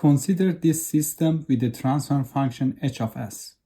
Consider this system with the transfer function h of s.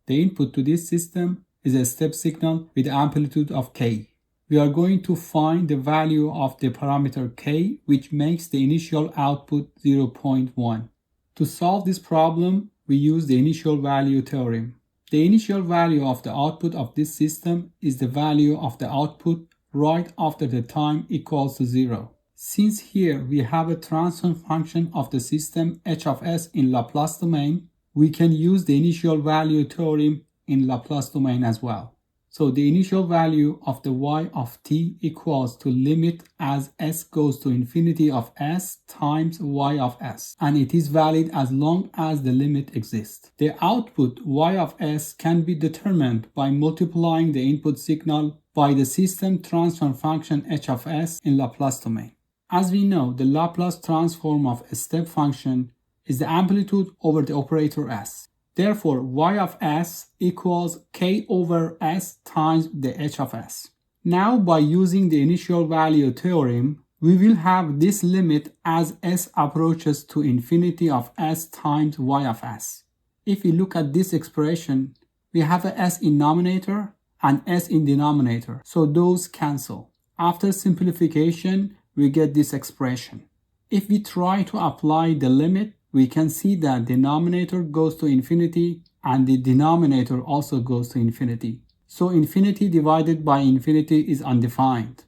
The input to this system is a step signal with amplitude of k. We are going to find the value of the parameter k, which makes the initial output 0.1. To solve this problem, we use the initial value theorem. The initial value of the output of this system is the value of the output right after the time equals to 0. Since here we have a transfer function of the system h of s in Laplace domain, we can use the initial value theorem in Laplace domain as well. So the initial value of the y of t equals to limit as s goes to infinity of s times y of s, and it is valid as long as the limit exists. The output y of s can be determined by multiplying the input signal by the system transfer function h of s in Laplace domain. As we know, the Laplace transform of a step function is the amplitude over the operator s. Therefore, y of s equals k over s times the h of s. Now, by using the initial value theorem, we will have this limit as s approaches to infinity of s times y of s. If we look at this expression, we have a s in numerator and s in denominator, so those cancel. After simplification, we get this expression. If we try to apply the limit, we can see that the denominator goes to infinity and the denominator also goes to infinity. So infinity divided by infinity is undefined.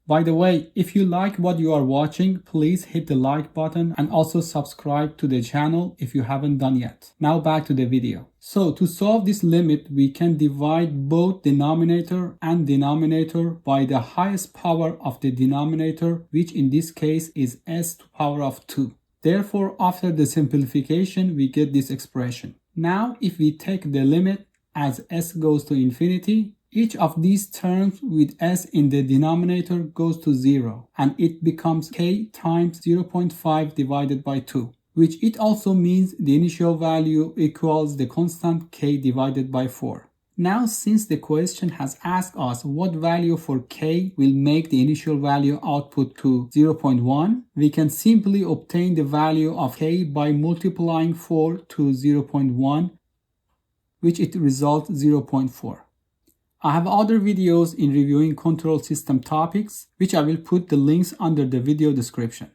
By the way, if you like what you are watching, please hit the like button and also subscribe to the channel if you haven't done yet. Now back to the video. So to solve this limit, we can divide both denominator and denominator by the highest power of the denominator, which in this case is s to the power of 2. Therefore, after the simplification, we get this expression. Now, if we take the limit as s goes to infinity, each of these terms with s in the denominator goes to 0, and it becomes k times 0.5 divided by 2, which it also means the initial value equals the constant k divided by 4. Now, since the question has asked us what value for k will make the initial value output to 0.1, we can simply obtain the value of k by multiplying 4 to 0.1, which it results 0.4. I have other videos in reviewing control system topics, which I will put the links under the video description.